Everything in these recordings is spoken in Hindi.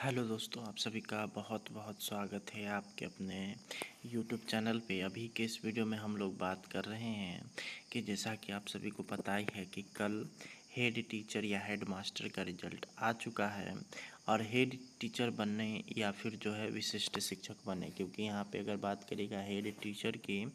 हेलो दोस्तों, आप सभी का बहुत बहुत स्वागत है आपके अपने यूट्यूब चैनल पे। अभी के इस वीडियो में हम लोग बात कर रहे हैं कि जैसा कि आप सभी को पता ही है कि कल हेड टीचर या हेड मास्टर का रिजल्ट आ चुका है। और हेड टीचर बनने या फिर जो है विशिष्ट शिक्षक बनने, क्योंकि यहाँ पे अगर बात करेगा हेड टीचर की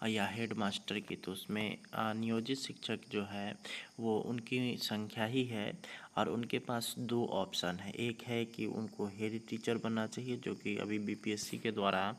या हेड मास्टर की, तो उसमें नियोजित शिक्षक जो है वो उनकी संख्या ही है। और उनके पास दो ऑप्शन है, एक है कि उनको हेड टीचर बनना चाहिए जो कि अभी बीपीएससी के द्वारा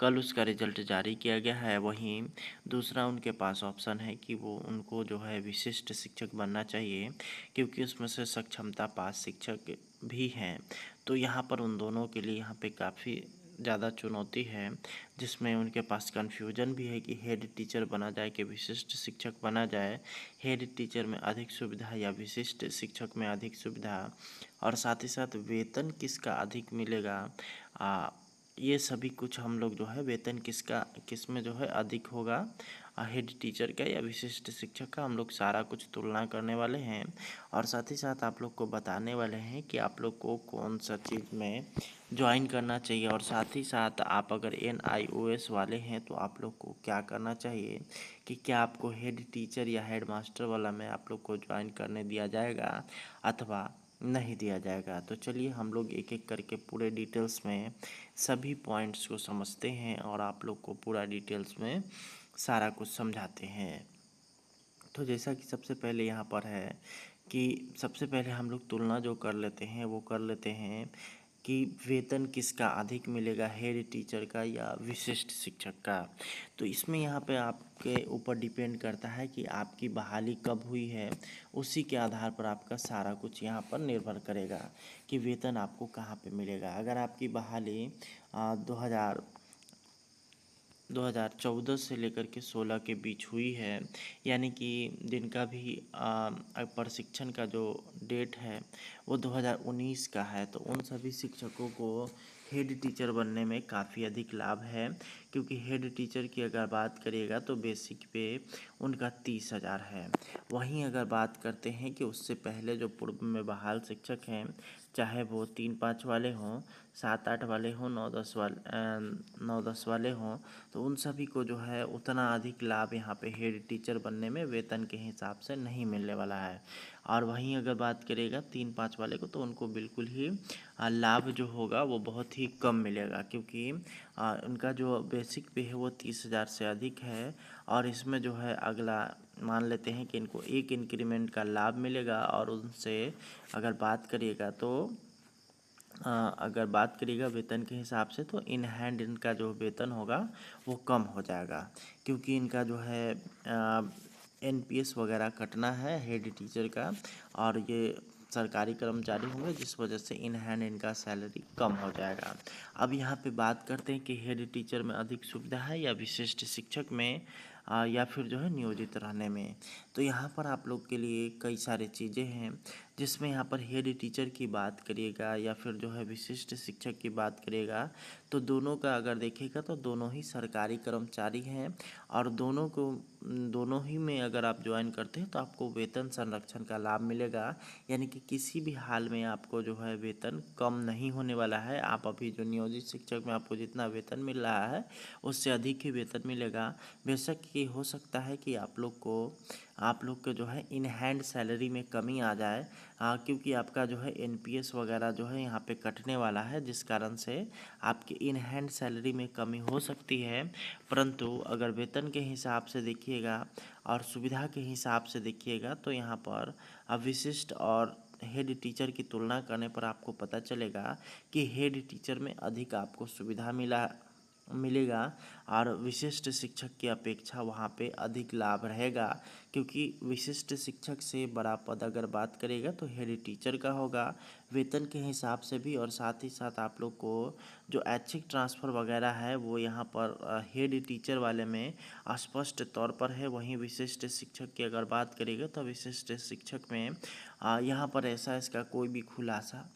कल उसका रिजल्ट जारी किया गया है। वहीं दूसरा उनके पास ऑप्शन है कि वो उनको जो है विशिष्ट शिक्षक बनना चाहिए, क्योंकि उसमें से सक्षमता पास शिक्षक भी हैं। तो यहाँ पर उन दोनों के लिए यहाँ पे काफ़ी ज़्यादा चुनौती है, जिसमें उनके पास कन्फ्यूजन भी है कि हेड टीचर बना जाए कि विशिष्ट शिक्षक बना जाए। हेड टीचर में अधिक सुविधा या विशिष्ट शिक्षक में अधिक सुविधा, और साथ ही साथ वेतन किसका अधिक मिलेगा, ये सभी कुछ हम लोग जो है वेतन किस में जो है अधिक होगा, हेड टीचर का या विशिष्ट शिक्षक का, हम लोग सारा कुछ तुलना करने वाले हैं। और साथ ही साथ आप लोग को बताने वाले हैं कि आप लोग को कौन सा चीज़ में ज्वाइन करना चाहिए। और साथ ही साथ आप अगर NIOS वाले हैं तो आप लोग को क्या करना चाहिए कि क्या आपको हेड टीचर या हेड मास्टर वाला में आप लोग को ज्वाइन करने दिया जाएगा अथवा नहीं दिया जाएगा। तो चलिए हम लोग एक एक करके पूरे डिटेल्स में सभी पॉइंट्स को समझते हैं और आप लोग को पूरा डिटेल्स में सारा कुछ समझाते हैं। तो जैसा कि सबसे पहले यहाँ पर है कि सबसे पहले हम लोग तुलना जो कर लेते हैं वो कर लेते हैं कि वेतन किसका अधिक मिलेगा, हेड टीचर का या विशिष्ट शिक्षक का। तो इसमें यहाँ पे आपके ऊपर डिपेंड करता है कि आपकी बहाली कब हुई है, उसी के आधार पर आपका सारा कुछ यहाँ पर निर्भर करेगा कि वेतन आपको कहाँ पे मिलेगा। अगर आपकी बहाली 2014 से लेकर के 16 के बीच हुई है, यानी कि जिनका भी प्रशिक्षण का जो डेट है वो 2019 का है, तो उन सभी शिक्षकों को हेड टीचर बनने में काफ़ी अधिक लाभ है। क्योंकि हेड टीचर की अगर बात करिएगा तो बेसिक पे उनका 30,000 है। वहीं अगर बात करते हैं कि उससे पहले जो पूर्व में बहाल शिक्षक हैं, चाहे वो 3-5 वाले हों, 7-8 वाले हों, 9-10 वाले हों, तो उन सभी को जो है उतना अधिक लाभ यहाँ पे हेड टीचर बनने में वेतन के हिसाब से नहीं मिलने वाला है। और वहीं अगर बात करेगा 3-5 वाले को, तो उनको बिल्कुल ही लाभ जो होगा वो बहुत ही कम मिलेगा, क्योंकि उनका जो बेसिक पे है वो 30,000 से अधिक है। और इसमें जो है अगला मान लेते हैं कि इनको एक इंक्रीमेंट का लाभ मिलेगा, और उनसे अगर बात करिएगा तो अगर बात करिएगा वेतन के हिसाब से, तो इन हैंड इनका जो वेतन होगा वो कम हो जाएगा, क्योंकि इनका जो है NPS वगैरह कटना है हेड टीचर का, और ये सरकारी कर्मचारी होंगे, जिस वजह से इन हैंड इनका सैलरी कम हो जाएगा। अब यहाँ पे बात करते हैं कि हेड टीचर में अधिक सुविधा है या विशिष्ट शिक्षक में, या फिर जो है नियोजित रहने में। तो यहाँ पर आप लोग के लिए कई सारी चीज़ें हैं, जिसमें यहाँ पर हेड टीचर की बात करिएगा या फिर जो है विशिष्ट शिक्षक की बात करिएगा, तो दोनों का अगर देखिएगा तो दोनों ही सरकारी कर्मचारी हैं। और दोनों ही में अगर आप ज्वाइन करते हैं तो आपको वेतन संरक्षण का लाभ मिलेगा, यानी कि किसी भी हाल में आपको जो है वेतन कम नहीं होने वाला है। आप अभी जो नियोजित शिक्षक में आपको जितना वेतन मिल रहा है उससे अधिक ही वेतन मिलेगा। बेशक ये हो सकता है कि आप लोग के जो है इन हैंड सैलरी में कमी आ जाए, क्योंकि आपका जो है NPS वगैरह जो है यहाँ पे कटने वाला है, जिस कारण से आपकी इन हैंड सैलरी में कमी हो सकती है। परंतु अगर वेतन के हिसाब से देखिएगा और सुविधा के हिसाब से देखिएगा, तो यहाँ पर विशिष्ट और हेड टीचर की तुलना करने पर आपको पता चलेगा कि हेड टीचर में अधिक आपको सुविधा मिलेगा, और विशिष्ट शिक्षक की अपेक्षा वहाँ पे अधिक लाभ रहेगा, क्योंकि विशिष्ट शिक्षक से बड़ा पद अगर बात करेगा तो हेड टीचर का होगा वेतन के हिसाब से भी। और साथ ही साथ आप लोग को जो ऐच्छिक ट्रांसफ़र वगैरह है वो यहाँ पर हेड टीचर वाले में स्पष्ट तौर पर है। वहीं विशिष्ट शिक्षक की अगर बात करेगा तो विशिष्ट शिक्षक में यहाँ पर ऐसा इसका कोई भी खुलासा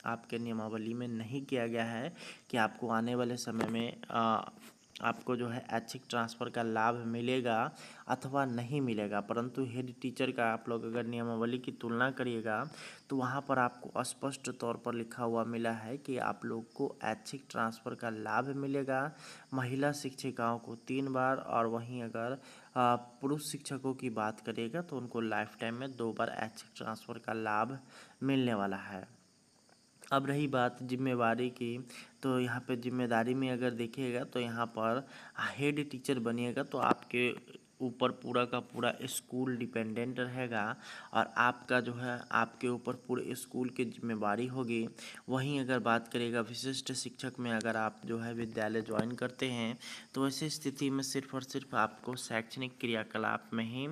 आपके नियमावली में नहीं किया गया है कि आपको आने वाले समय में आपको जो है ऐच्छिक ट्रांसफ़र का लाभ मिलेगा अथवा नहीं मिलेगा। परंतु हेड टीचर का आप लोग अगर नियमावली की तुलना करिएगा तो वहाँ पर आपको स्पष्ट तौर पर लिखा हुआ मिला है कि आप लोग को ऐच्छिक ट्रांसफ़र का लाभ मिलेगा। महिला शिक्षिकाओं को 3 बार, और वहीं अगर पुरुष शिक्षकों की बात करिएगा तो उनको लाइफ टाइम में 2 बार ऐच्छिक ट्रांसफ़र का लाभ मिलने वाला है। अब रही बात जिम्मेवारी की, तो यहाँ पे जिम्मेदारी में अगर देखिएगा तो यहाँ पर हेड टीचर बनिएगा तो आपके ऊपर पूरा का पूरा स्कूल डिपेंडेंट रहेगा और आपका जो है आपके ऊपर पूरे स्कूल की जिम्मेवारी होगी। वहीं अगर बात करिएगा विशिष्ट शिक्षक में, अगर आप जो है विद्यालय ज्वाइन करते हैं तो ऐसी स्थिति में सिर्फ और सिर्फ आपको शैक्षणिक क्रियाकलाप में ही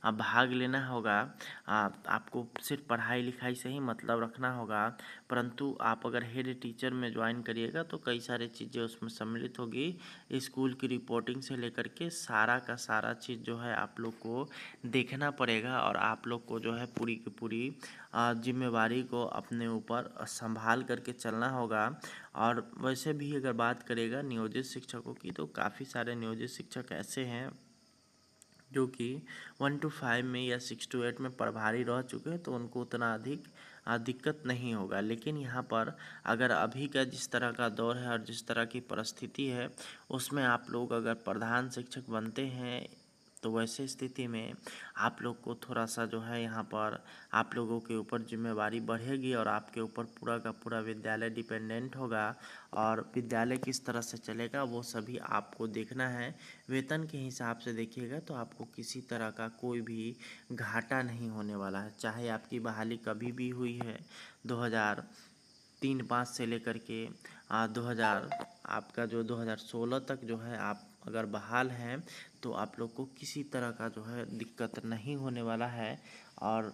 भाग लेना होगा। आपको सिर्फ पढ़ाई लिखाई से ही मतलब रखना होगा। परंतु आप अगर हेड टीचर में ज्वाइन करिएगा तो कई सारी चीज़ें उसमें सम्मिलित होगी। स्कूल की रिपोर्टिंग से लेकर के सारा का सारा चीज़ जो है आप लोग को देखना पड़ेगा और आप लोग को जो है पूरी की पूरी जिम्मेवारी को अपने ऊपर संभाल करके चलना होगा। और वैसे भी अगर बात करेगा नियोजित शिक्षकों की, तो काफ़ी सारे नियोजित शिक्षक ऐसे हैं जो कि 1 to 5 में या 6 to 8 में प्रभारी रह चुके हैं, तो उनको उतना अधिक दिक्कत नहीं होगा। लेकिन यहाँ पर अगर अभी का जिस तरह का दौर है और जिस तरह की परिस्थिति है उसमें आप लोग अगर प्रधान शिक्षक बनते हैं तो वैसे स्थिति में आप लोग को थोड़ा सा जो है यहाँ पर आप लोगों के ऊपर जिम्मेवारी बढ़ेगी और आपके ऊपर पूरा का पूरा विद्यालय डिपेंडेंट होगा। और विद्यालय किस तरह से चलेगा वो सभी आपको देखना है। वेतन के हिसाब से देखिएगा तो आपको किसी तरह का कोई भी घाटा नहीं होने वाला है। चाहे आपकी बहाली कभी भी हुई है 2003-5 से लेकर के 2000 आपका जो 2016 तक जो है आप अगर बहाल हैं तो आप लोग को किसी तरह का जो है दिक्कत नहीं होने वाला है। और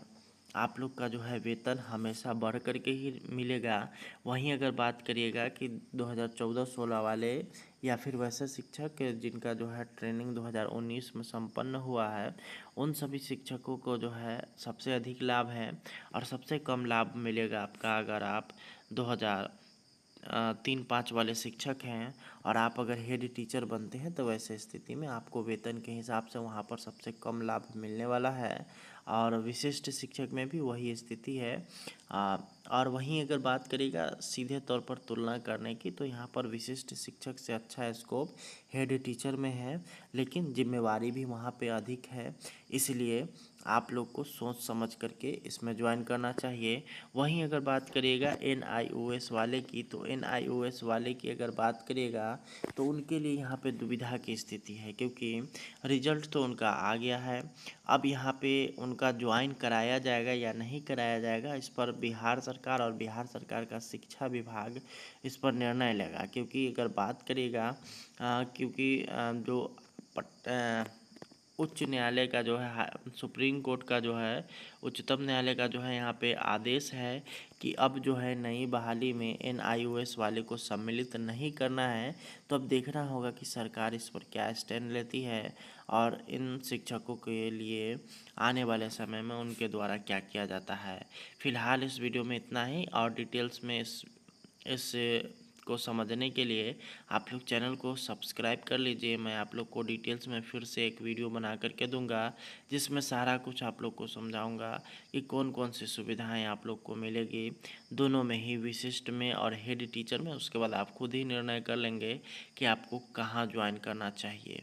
आप लोग का जो है वेतन हमेशा बढ़ कर के ही मिलेगा। वहीं अगर बात करिएगा कि 2014-16 वाले या फिर वैसे शिक्षक जिनका जो है ट्रेनिंग 2019 में संपन्न हुआ है, उन सभी शिक्षकों को जो है सबसे अधिक लाभ है और सबसे कम लाभ मिलेगा आपका अगर आप 2003-5 वाले शिक्षक हैं और आप अगर हेड टीचर बनते हैं तो वैसे स्थिति में आपको वेतन के हिसाब से वहाँ पर सबसे कम लाभ मिलने वाला है। और विशिष्ट शिक्षक में भी वही स्थिति है। और वहीं अगर बात करेगा सीधे तौर पर तुलना करने की, तो यहाँ पर विशिष्ट शिक्षक से अच्छा स्कोप हेड टीचर में है, लेकिन जिम्मेवारी भी वहाँ पे अधिक है। इसलिए आप लोग को सोच समझ करके इसमें ज्वाइन करना चाहिए। वहीं अगर बात करिएगा NIOS वाले की, तो NIOS वाले की अगर बात करिएगा तो उनके लिए यहाँ पे दुविधा की स्थिति है, क्योंकि रिजल्ट तो उनका आ गया है। अब यहाँ पे उनका ज्वाइन कराया जाएगा या नहीं कराया जाएगा, इस पर बिहार सरकार और बिहार सरकार का शिक्षा विभाग इस पर निर्णय लेगा। क्योंकि अगर बात करिएगा क्योंकि जो उच्च न्यायालय का जो है सुप्रीम कोर्ट का जो है उच्चतम न्यायालय का जो है यहाँ पे आदेश है कि अब जो है नई बहाली में NIOS वाले को सम्मिलित नहीं करना है। तो अब देखना होगा कि सरकार इस पर क्या स्टैंड लेती है और इन शिक्षकों के लिए आने वाले समय में उनके द्वारा क्या किया जाता है। फिलहाल इस वीडियो में इतना ही, और डिटेल्स में इस को समझने के लिए आप लोग चैनल को सब्सक्राइब कर लीजिए। मैं आप लोग को डिटेल्स में फिर से एक वीडियो बना करके दूंगा जिसमें सारा कुछ आप लोग को समझाऊंगा कि कौन कौन सी सुविधाएं आप लोग को मिलेगी दोनों में ही, विशिष्ट में और हेड टीचर में। उसके बाद आप खुद ही निर्णय कर लेंगे कि आपको कहाँ ज्वाइन करना चाहिए।